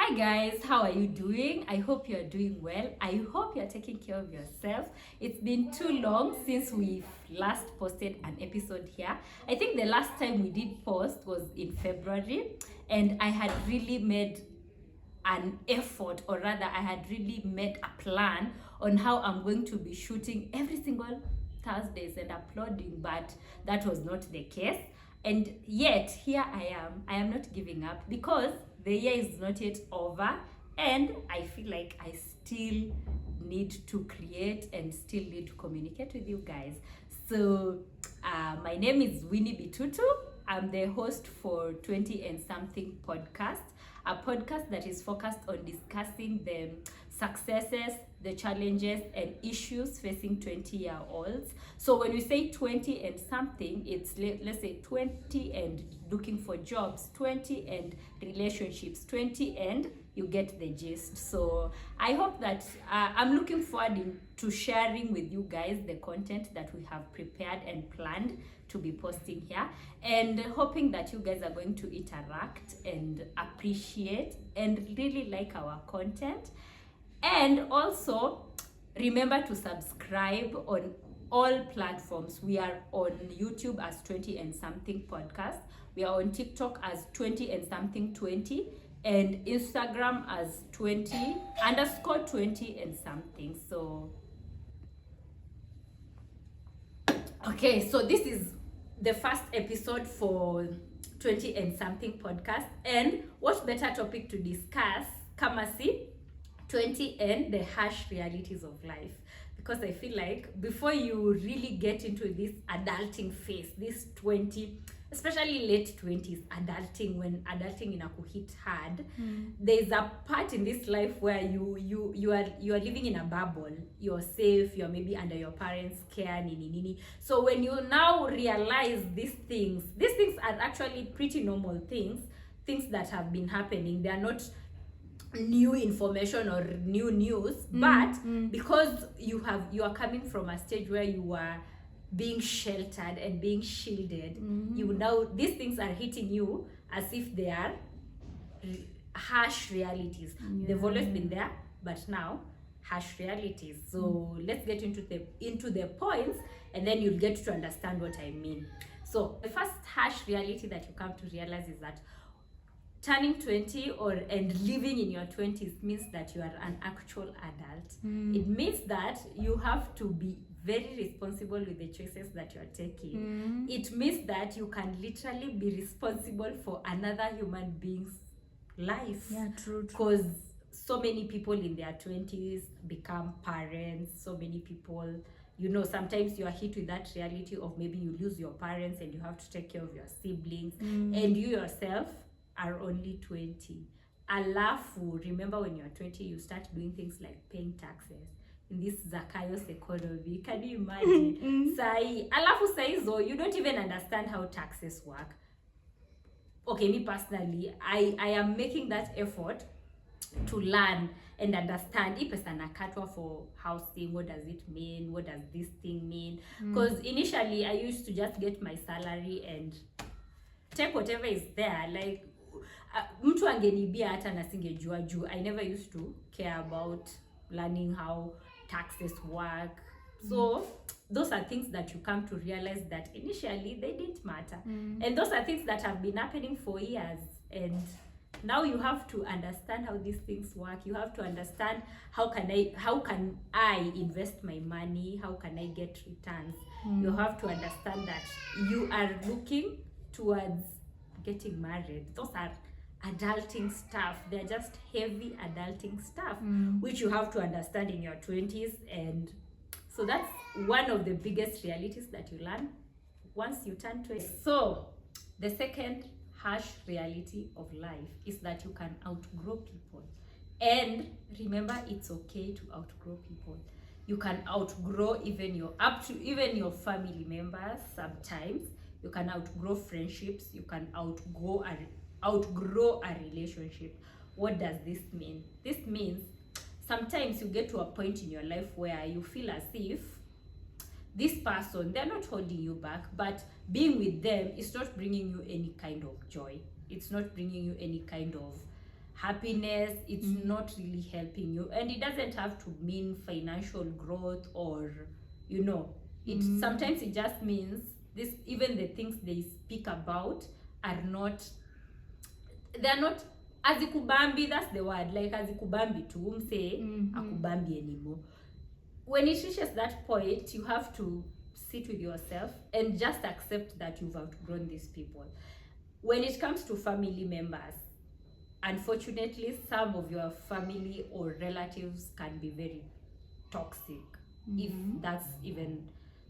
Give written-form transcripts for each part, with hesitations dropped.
Hi guys, how are you doing? I hope you're doing well. I hope you're taking care of yourself. It's been too long since we last posted an episode here. I think the last time we did post was in February, and I had really made an effort, or rather I had really made a plan on how I'm going to be shooting every single Thursdays and uploading, but that was not the case. And yet here I am not giving up because the year is not yet over, and I feel like I still need to create and still need to communicate with you guys. So my name is Winnie Bitutu. I'm the host for 20 and Something podcast, a podcast that is focused on discussing the successes, the challenges, and issues facing 20-year-olds. So when we say 20 and something, it's let's say 20 and looking for jobs, 20 and relationships, 20 and you get the gist. So I hope that I'm looking forward to sharing with you guys the content that we have prepared and planned to be posting here, and hoping that you guys are going to interact and appreciate and really like our content. And also remember to subscribe on all platforms. We are on YouTube as 20 and Something podcast. We are on TikTok as 20 and Something 20, and Instagram as 20_20 and something. So okay, so this is the first episode for 20 and Something podcast, and what better topic to discuss kama si 20 and the harsh realities of life, because I feel like before you really get into this adulting phase, this 20, especially late 20s adulting, when adulting inakuhit hard, there's a part in this life where you are living in a bubble. You're safe, you're maybe under your parents' care, nini. So when you now realize these things are actually pretty normal things that have been happening. They are not new information or new news, but because you are coming from a stage where you are being sheltered and being shielded, you now, these things are hitting you as if they are harsh realities. They've always been there, but now harsh realities. So let's get into the points, and then you'll get to understand what I mean. So the first harsh reality that you come to realize is that turning 20 and living in your 20s means that you are an actual adult. It means that you have to be very responsible with the choices that you are taking. It means that you can literally be responsible for another human being's life. Yeah, true. Because so many people in their 20s become parents. So many people, sometimes you are hit with that reality of maybe you lose your parents and you have to take care of your siblings, and you yourself are only 20. Alafu, remember when you're 20, you start doing things like paying taxes in this Zakaios economy. Can you imagine? Alafu saizo, you don't even understand how taxes work. Okay, me personally, I am making that effort to learn and understand if pesa nakatwa for housing, what does it mean, what does this thing mean, because initially I used to just get my salary and take whatever is there, like mtu angenibia hata nasingejua juu. I never used to care about learning how taxes work. So those are things that you come to realize that initially they didn't matter, and those are things that have been happening for years, and now you have to understand how these things work. You have to understand how can I invest my money, how can I get returns. You have to understand that you are looking towards getting married. Those are adulting stuff. They're just heavy adulting stuff, which you have to understand in your 20s. And so that's one of the biggest realities that you learn once you turn 20. So the second harsh reality of life is that you can outgrow people. And remember, it's okay to outgrow people. You can outgrow even your family members. Sometimes you can outgrow friendships. You can outgrow a relationship. What does this mean? This means sometimes you get to a point in your life where you feel as if this person, they're not holding you back, but being with them is not bringing you any kind of joy. It's not bringing you any kind of happiness, it's not really helping you. And it doesn't have to mean financial growth or, you know, it sometimes it just means this, even the things they speak about are not, they're not azikubambi. That's the word, like azikubambi tu umse akubambi anymore. When it reaches that point, you have to sit with yourself and just accept that you've outgrown these people. When it comes to family members, unfortunately, some of your family or relatives can be very toxic, if that's even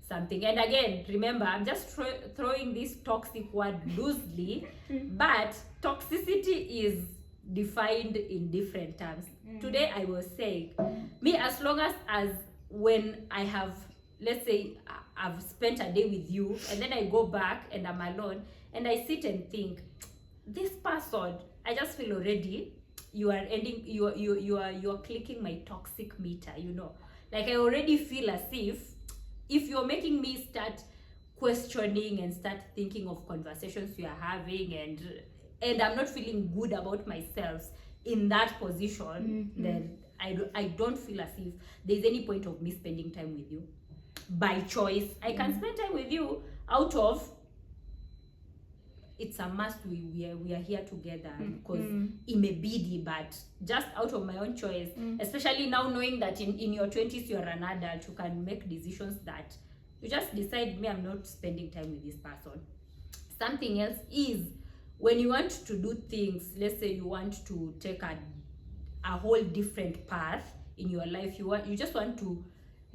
something. And again, remember, I'm just throwing this toxic word loosely, but toxicity is defined in different terms. Today I was saying, me, as long as when I have, let's say I've spent a day with you and then I go back and I'm alone and I sit and think, this person, I just feel already you are ending, you are clicking my toxic meter, you know. Like I already feel as if you're making me start questioning and start thinking of conversations we are having, and I'm not feeling good about myself in that position, then I don't feel as if there's any point of me spending time with you by choice. I can spend time with you out of, it's a must, we are here together because imebidi, but just out of my own choice, especially now knowing that in your 20s you're an adult, you can make decisions that you just decide, me, I'm not spending time with this person. Something else is when you want to do things, let's say you want to take a whole different path in your life, you just want to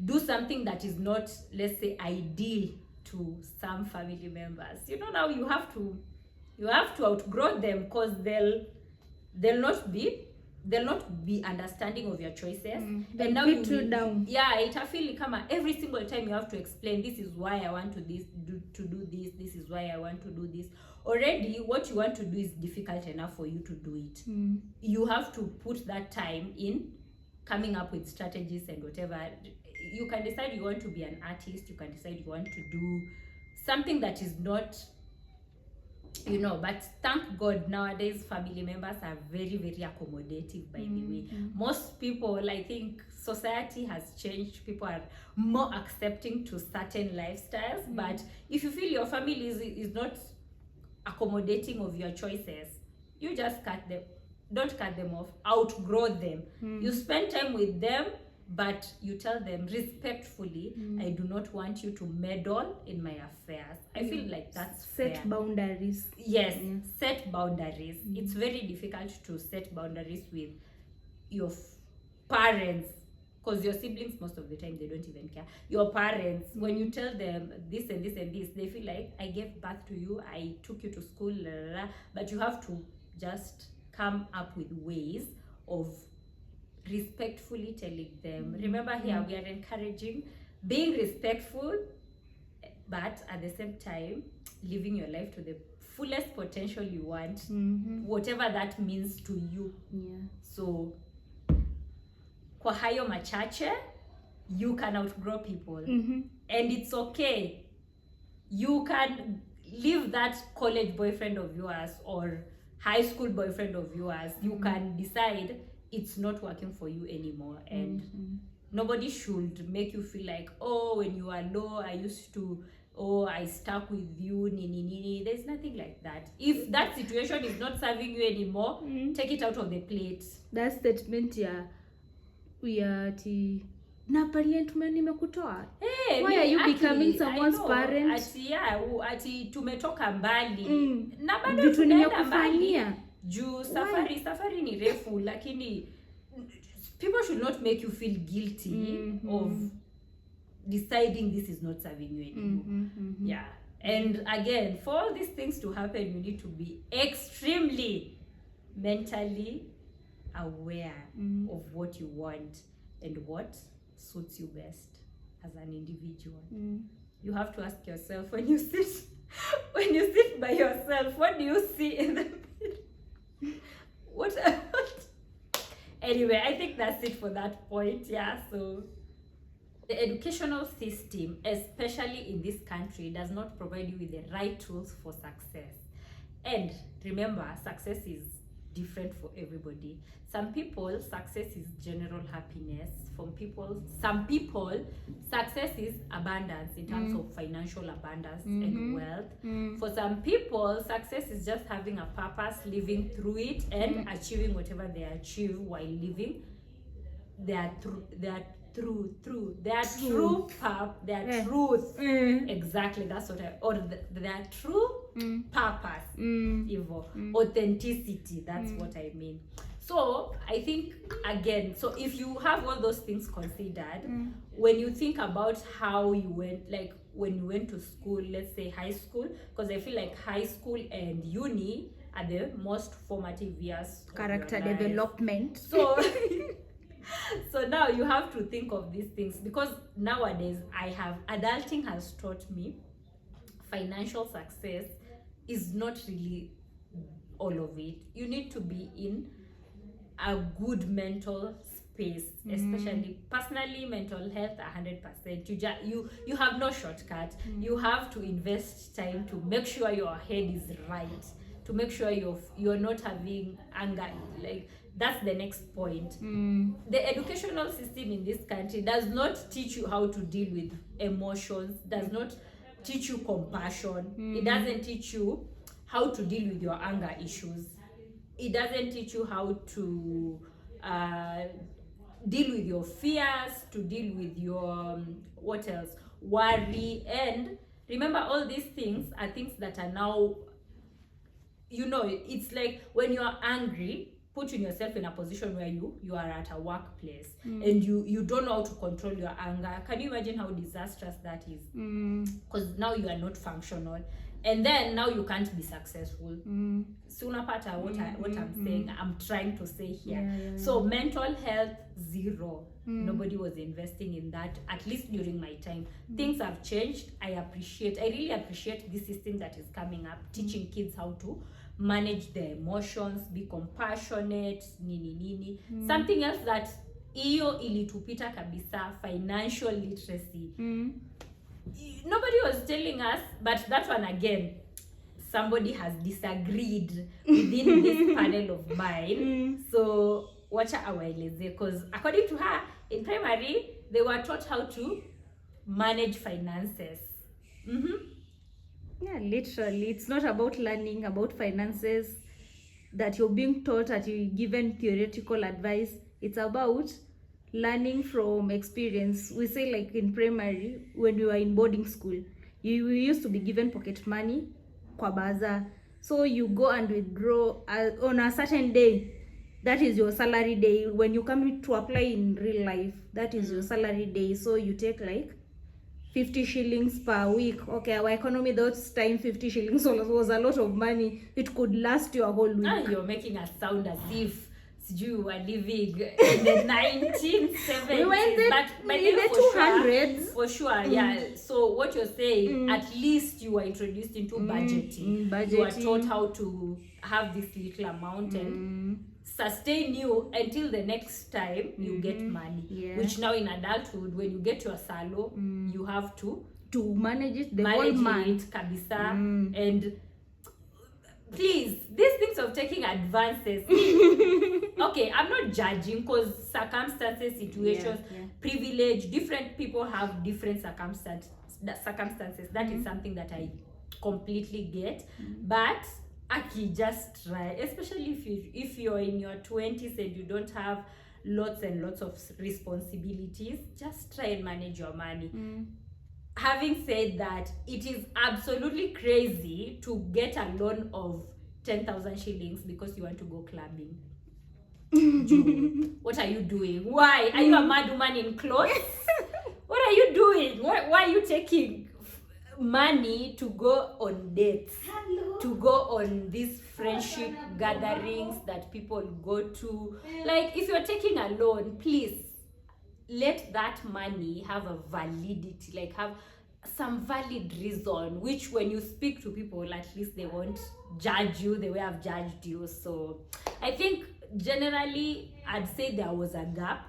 do something that is not, let's say, ideal to some family members. You know, now you have to outgrow them, because they'll not be understanding of your choices, and now you down. Yeah, itafeel kama every single time you have to explain, this is why I want to do this is why I want to do this. Already what you want to do is difficult enough for you to do it. You have to put that time in coming up with strategies and whatever. You can decide you want to be an artist, you can decide you want to do something that is not, you know, but thank God nowadays family members are very, very accommodative, by the way. Most people, I think society has changed, people are more accepting to certain lifestyles, but if you feel your family is not accommodating of your choices, you just don't cut them off, outgrow them. You spend time with them, but you tell them respectfully, I do not want you to meddle in my affairs. I feel like that's set fair. Boundaries. Yes, set boundaries. It's very difficult to set boundaries with your parents, because your siblings, most of the time, they don't even care. Your parents, when you tell them this and this and this, they feel like, I gave birth to you, I took you to school, but you have to just come up with ways of respectfully telling them. Remember, here we are encouraging being respectful, but at the same time living your life to the fullest potential you want, whatever that means to you. So kwa hayo machache, you can outgrow people, and it's okay. You can leave that college boyfriend of yours or high school boyfriend of yours. You can decide it's not working for you anymore, and nobody should make you feel like, oh, when you are low, I stuck with you, nini. There's nothing like that. If that situation is not serving you anymore, take it out of the plate. That statement, we are na parent nimekutoa. Hey, why are you becoming someone's parent? Ati tumetoka mbali. Na bado vitu nimekufanyia. Juu safari ni refu, lakini people should not make you feel guilty of deciding this is not serving you anymore. Yeah. And again, for all these things to happen, you need to be extremely mentally aware of what you want and what suits you best as an individual. You have to ask yourself, when you sit by yourself, what do you see in the mirror? What anyway, I think that's it for that point. So the educational system, especially in this country, does not provide you with the right tools for success. And remember, success is different for everybody. Some people, success is general happiness. Some people, success is abundance in terms of financial abundance and wealth. For some people, success is just having a purpose, living through it, and achieving whatever they achieve while living their truth. Exactly, that's what their true purpose, evil authenticity, that's what I mean. So I think, again, so if you have all those things considered, when you think about how you went, like when you went to school, let's say high school, because I feel like high school and uni are the most formative years of Character your life. development. So so now you have to think of these things, because nowadays adulting has taught me financial success is not really all of it. You need to be in a good mental space, especially personally, mental health 100%. You have no shortcut. You have to invest time to make sure your head is right, to make sure you're not having anger. Like, that's the next point. The educational system in this country does not teach you how to deal with emotions, does not teach you compassion. It doesn't teach you how to deal with your anger issues. It doesn't teach you how to deal with your fears, to deal with your what else, worry. And remember, all these things are things that are now, it's like when you're angry, putting yourself in a position where you are at a workplace and you don't know how to control your anger. Can you imagine how disastrous that is? Because now you are not functional, and then now you can't be successful. So unapata what I'm saying, I'm trying to say here. So mental health, zero. Nobody was investing in that, at least during my time. Things have changed. I really appreciate this system that is coming up, teaching kids how to manage their emotions, be compassionate, nini. Something else that iyo ilitupita kabisa, financial literacy. Nobody was telling us, but that one, again, somebody has disagreed within this panel of mine. So wacha awaeleze, because according to her, in primary they were taught how to manage finances. Yeah, literally, it's not about learning about finances that you're being taught that you're given theoretical advice. It's about learning from experience. We say, like in primary, when we were in boarding school, you used to be given pocket money kwa bazaar. So you go and withdraw on a certain day. That is your salary day. When you come to apply in real life, that is your salary day. So you take like 50 shillings per week. Okay, our economy those time 50 shillings was a lot of money. It could last you a whole week. You're making us sound as if you were living in the 1970s. We went but in the 200s. For sure, yeah. So what you're saying, at least you were introduced into budgeting. You were taught how to have this little amount and sustain you until the next time you get money. Which now in adulthood, when you get your salo, you have to manage it the whole month. Kabisa. And please, these things of taking advances. Okay, I'm not judging, because circumstances, situations, privilege, different people have different circumstances. That is something that I completely get. But Aki, just try, especially if you're in your 20s and you don't have lots and lots of responsibilities, just try and manage your money. Having said that, it is absolutely crazy to get a loan of 10,000 shillings because you want to go clubbing. What are you doing? Why? Are you a mad woman in clothes? What are you doing? Why are you taking money to go on dates? To go on these friendship gatherings that people go to? Like, if you're taking a loan, please let that money have a validity, like have some valid reason, which when you speak to people, at least they won't judge you the way I've judged you. So I think generally I'd say there was a gap.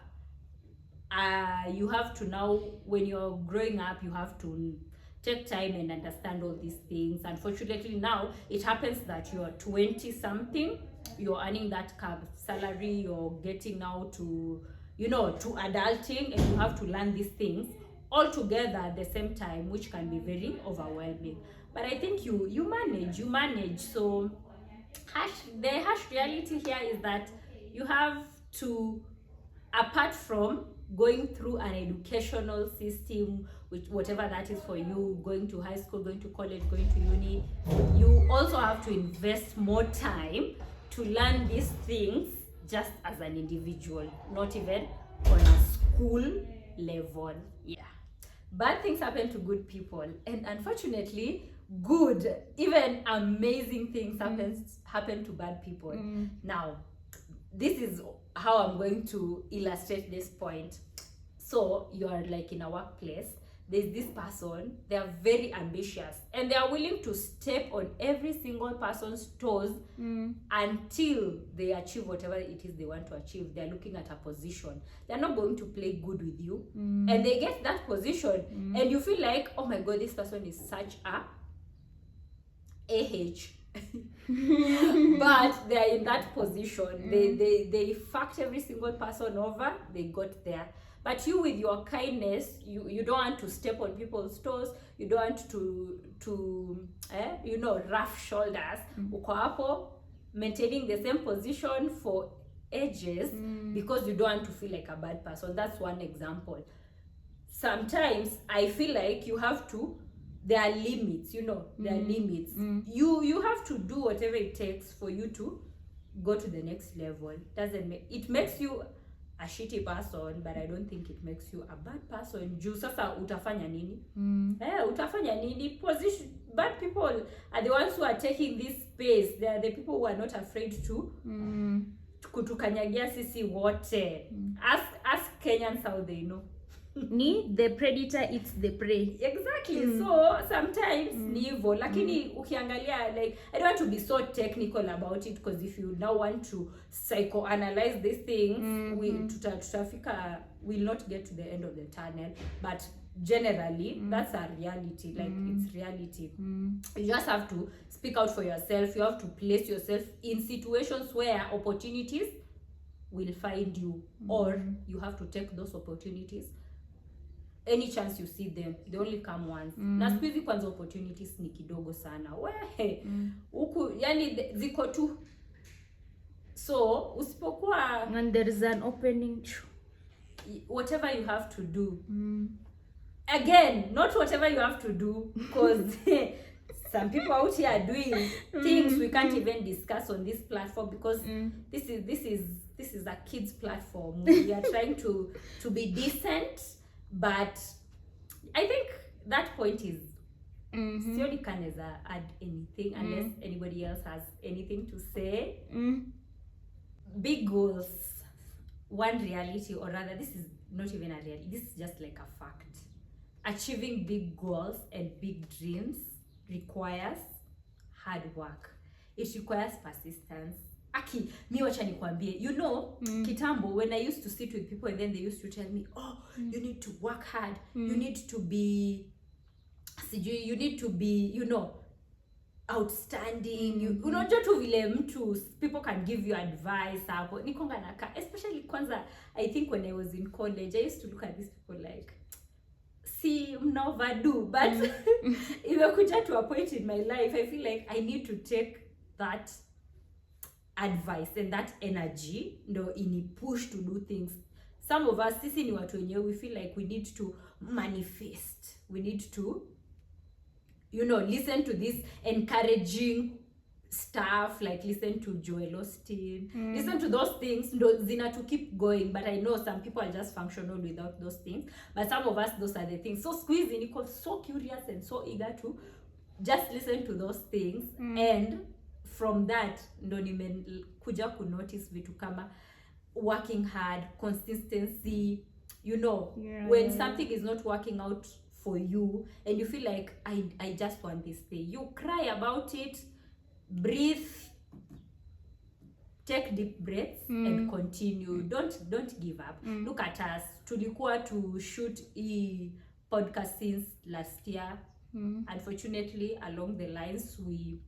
You have to now, when you're growing up, you have to take time and understand all these things. Unfortunately, now it happens that you're 20 something, you're earning that salary, you're getting now to, you know, to adulting, and you have to learn these things all together at the same time, which can be very overwhelming. But I think you manage. So the harsh reality here is that you have to, apart from going through an educational system, which whatever that is for you, going to high school, going to college, going to uni, you also have to invest more time to learn these things just as an individual, not even on a school level. Yeah, bad things happen to good people, and unfortunately good, even amazing things happen to bad people. Now this is how I'm going to illustrate this point. So you are like in a workplace, there's this person, they are very ambitious and they are willing to step on every single person's toes until they achieve whatever it is they want to achieve. They're looking at a position, they're not going to play good with you, and they get that position, and you feel like, oh my god, this person is such a but they're in that position. They fucked every single person over, they got there. But you, with your kindness, you don't want to step on people's toes, you don't want to you know, rough shoulders. Uko hapo maintaining the same position for ages because you don't want to feel like a bad person. That's one example. Sometimes I feel like you have to, there are limits, you know, there are limits. You have to do whatever it takes for you to go to the next level. It makes you a shitty person, but I don't think it makes you a bad person. Juu sasa utafanya nini? Utafanya nini? Position, bad people are the ones who are taking this space. They are the people who are not afraid to kutukanyagia sisi wote. Ask Kenyans how they know. The predator eats the prey. Exactly. So sometimes ni hivyo, lakini ukiangalia, like, I don't want to be so technical about it, because if you now want to psychoanalyze these things, we'll not get to the end of the tunnel. But generally that's a reality. Like, it's reality. You just have to speak out for yourself. You have to place yourself in situations where opportunities will find you, or you have to take those opportunities any chance you see them. They only come once. Na siku hizi kwanza opportunities ni kidogo sana. Huku yani ziko tu. So usipokuwa, and there is an opening, whatever you have to do. Again, not whatever you have to do, because some people out here are doing things we can't even discuss on this platform, because this is a kids platform. We are trying to be decent, but I think that point is sioni kaneza add anything unless anybody else has anything to say. Big goals, one reality, or rather, this is not even a reality, this is just like a fact. Achieving big goals and big dreams requires hard work. It requires persistence. Aki, mi wacha nikwambie, you know, kitambo, when I used to sit with people and then they used to tell me, oh, you need to work hard, you need to be, you know, outstanding. Unajua tu vile mtu, people can give you advice hapo. Nikonga naka, especially kwanza, I think when I was in college, I used to look at these people like, see, mna overdo, but imekuja to a point in my life, I feel like I need to take that advice and that energy ini push to do things. Some of us, sisi ni watu wenyewe, we feel like we need to manifest, we need to, you know, listen to this encouraging stuff, like listen to Joel Osteen, listen to those things zina to keep going. But I know some people are just functional without those things, but some of us, those are the things. So squeezing, niko so curious and so eager to just listen to those things, and from that ndo nimekuja ku notice vitu kama working hard, consistency, you know, when something is not working out for you and you feel like I just want this thing, you cry about it, breathe, take deep breaths and continue. Don't give up. Look at us, tulikuwa to shoot podcast since last year, Unfortunately, along the lines, we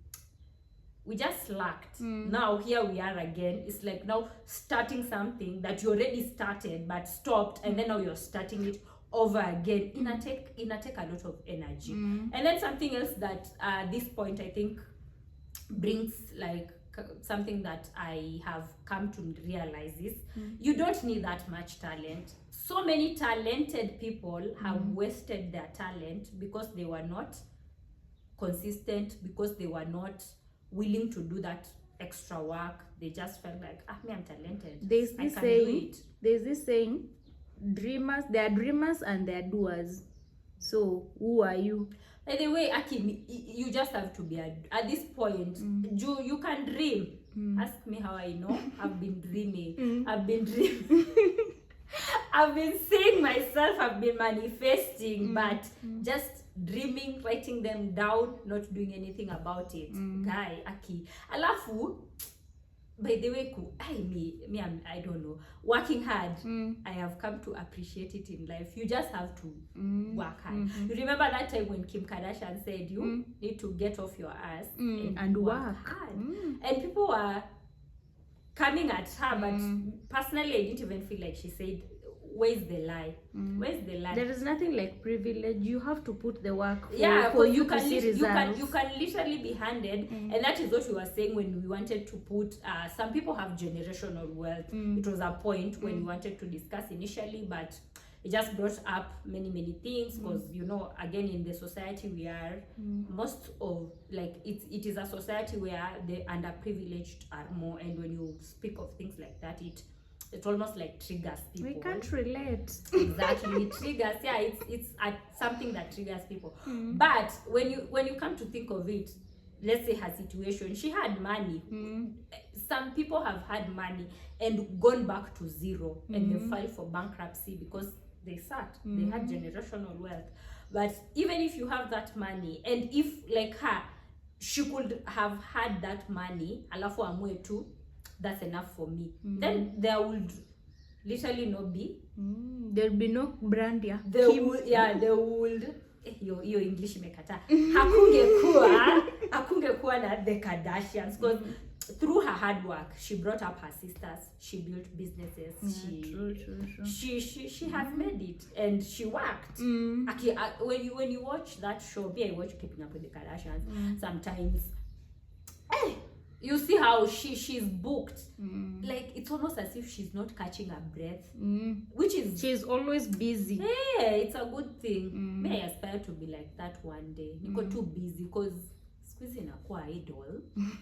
just slacked. Now here we are again. It's like now starting something that you already started but stopped, and then now you're starting it over again. Take a lot of energy. And then something else that at this point I think brings like something that I have come to realize is you don't need that much talent. So many talented people have wasted their talent because they were not consistent, because they were not willing to do that extra work. They just felt like, I'm talented. There's this saying, there are dreamers and there are doers. So who are you? By the way, Aki, you just have to be at this point. You can dream. Ask me how I know. I've been dreaming. I've been dreaming. I've been seeing myself. I've been manifesting, but just dreaming, writing them down, not doing anything about it. Guy, Aki. Alafu, by the way, I don't know. Working hard, I have come to appreciate it in life. You just have to work hard. You remember that time when Kim Kardashian said you need to get off your ass and work hard. And people were coming at her, but personally, I didn't even feel like she said, where's the lie? Where's the lie? There is nothing like privilege. You have to put the work for you to see results. You can literally be handed, and that is what we were saying when we wanted to put, some people have generational wealth. It was a point when we wanted to discuss initially, but it just brought up many things because, again, in the society we are, most of, like, it is a society where the underprivileged are more, and when you speak of things like that, it almost like triggers people. We can't relate. Exactly, it triggers. Yeah, it's something that triggers people. But when you come to think of it, let's say her situation, she had money. Some people have had money and gone back to zero, and they filed for bankruptcy because they sat. They had generational wealth. But even if you have that money, and if like her, she could have had that money, alafu amue tu, that's enough for me, then there would literally not be. There'll be no brand. There would your English imekata. Hakungekuwa na the Kardashians, because through her hard work, she brought up her sisters, she built businesses, she has made it, and she worked. Okay, when you watch that show, I watch Keeping Up with the Kardashians sometimes. You see how she's booked. Like, it's almost as if she's not catching her breath, which is, she's always busy. Yeah, it's a good thing. May I aspire to be like that one day. Niko too busy because squeeze inakuwa idol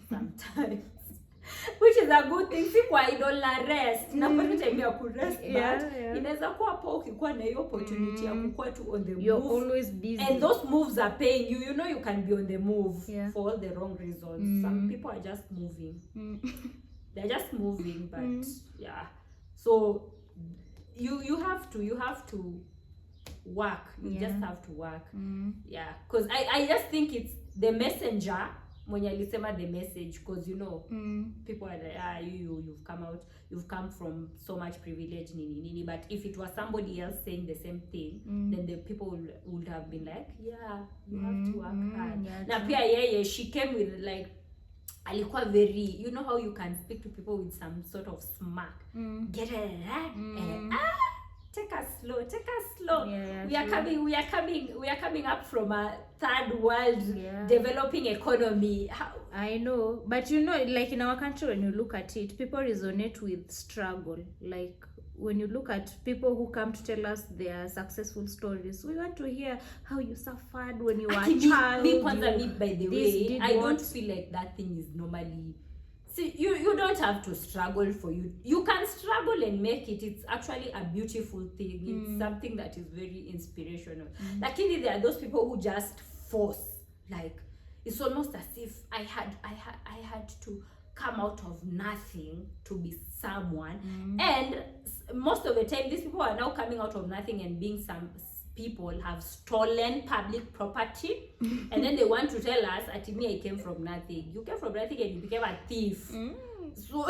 sometimes. Which is a good thing. Si kwa idol la rest. Napata time ya ku rest, but inaweza kuwa po ukikuwa na hiyo opportunity ya kukua tu on the move. You're always busy. And those moves are paying you. You know you can be on the move for all the wrong reasons. Some people are just moving. They're just moving, but yeah. So you have to work. You just have to work. Yeah, because I just think it's the messenger. Mwenye alisema the message, because people are like, you've come from so much privilege, nini. But if it was somebody else saying the same thing, then the people would have been like, yeah, you have to work hard. Na pia she came with like, alikuwa very, you know how you can speak to people with some sort of smirk. Get it, take us slow. We are coming up from a third world developing economy. I know, but like in our country, when you look at it, people resonate with struggle. Like when you look at people who come to tell us their successful stories, we want to hear how you suffered when you were a child. By the way, I don't feel like that thing is normally. See, you don't have to struggle for you. You can struggle and make it. It's actually a beautiful thing. It's something that is very inspirational. Lakini there are those people who just force. Like, it's almost as if I had to come out of nothing to be someone. And most of the time, these people are now coming out of nothing and being some people have stolen public property, and then they want to tell us, at me, I came from nothing. You came from nothing and you became a thief. So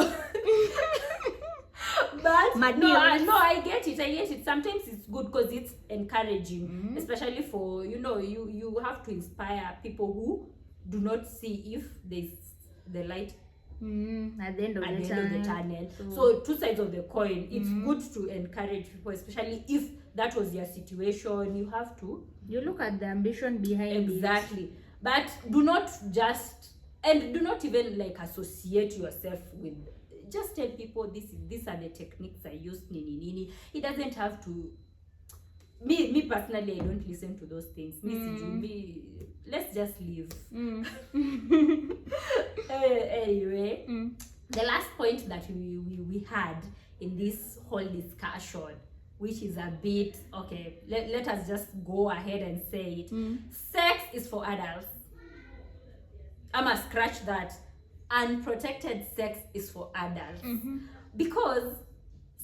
But My no, dears. I get it. Sometimes it's good because it's encouraging, especially for, you have to inspire people who do not see if there's the light At the end of at the the end of the tunnel. tunnel. So two sides of the coin. It's good to encourage people, especially if that was your situation. You have to You look at the ambition behind exactly, but do not even like associate yourself with. Just tell people these are the techniques I use. Nini. It doesn't have to. Me personally, I don't listen to those things. Let's just leave. Anyway, the last point that we had in this whole discussion, which is a bit okay, let us just go ahead and say it. Sex is for adults. I must scratch that. Unprotected sex is for adults. Because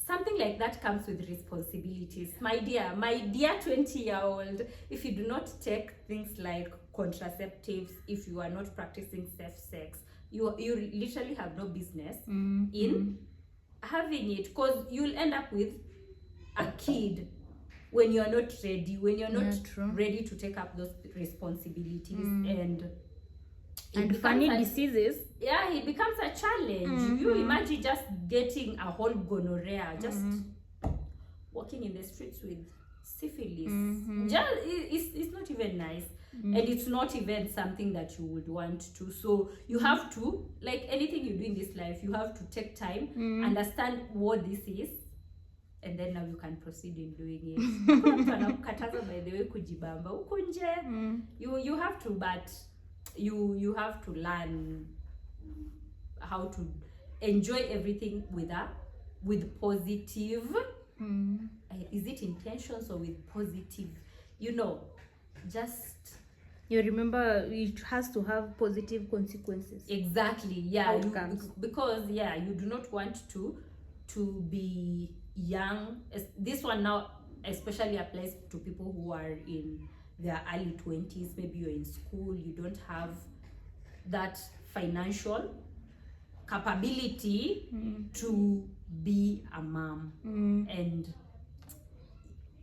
something like that comes with responsibilities. My dear 20-year-old, if you do not take things like contraceptives, if you are not practicing safe sex, you literally have no business in having it, because you'll end up with a kid when you're not ready, ready to take up those responsibilities. And funny diseases. Yeah, it becomes a challenge. You imagine just getting a whole gonorrhea, just walking in the streets with syphilis. It's not even nice. And it's not even something that you would want to. So you have to, like anything you do in this life, you have to take time, understand what this is, and then now you can proceed in doing it. By the way, kujibamba huku nje. You have to, but you have to learn how to enjoy everything with positive. Is it intentions or with positive? Just you remember it has to have positive consequences. Exactly. Yeah. Outcomes. Because you do not want to be young. This one now especially applies to people who are in their early 20s. Maybe you're in school, you don't have that financial capability to be a mom. And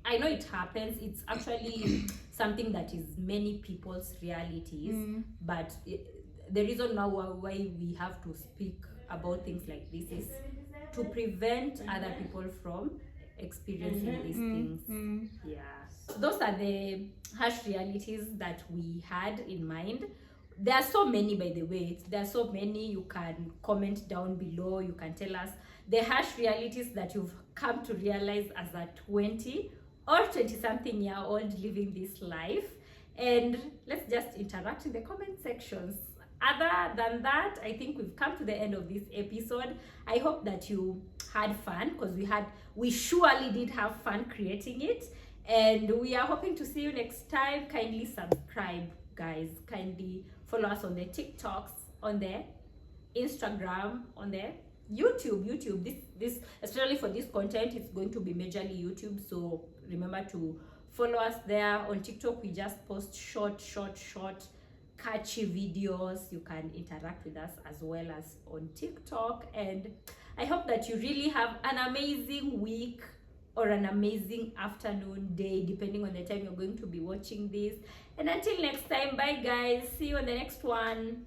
I know it happens. It's actually something that is many people's realities. But the reason now why we have to speak about things like this is to prevent other people from experiencing these things. Yeah. Those are the harsh realities that we had in mind. There are so many, by the way. There are so many. You can comment down below. You can tell us the harsh realities that you've come to realize as a 20 or 20-something year old living this life. And let's just interact in the comment sections. Other than that, I think we've come to the end of this episode. I hope that you had fun, because we surely did have fun creating it. And we are hoping to see you next time. Kindly subscribe, guys. Kindly follow us on the TikToks, on the Instagram, on the YouTube. This especially for this content, it's going to be majorly YouTube. So remember to follow us there. On TikTok, we just post short, catchy videos. You can interact with us as well as on TikTok. And I hope that you really have an amazing week or an amazing afternoon, day, depending on the time you're going to be watching this. And until next time, bye guys. See you on the next one.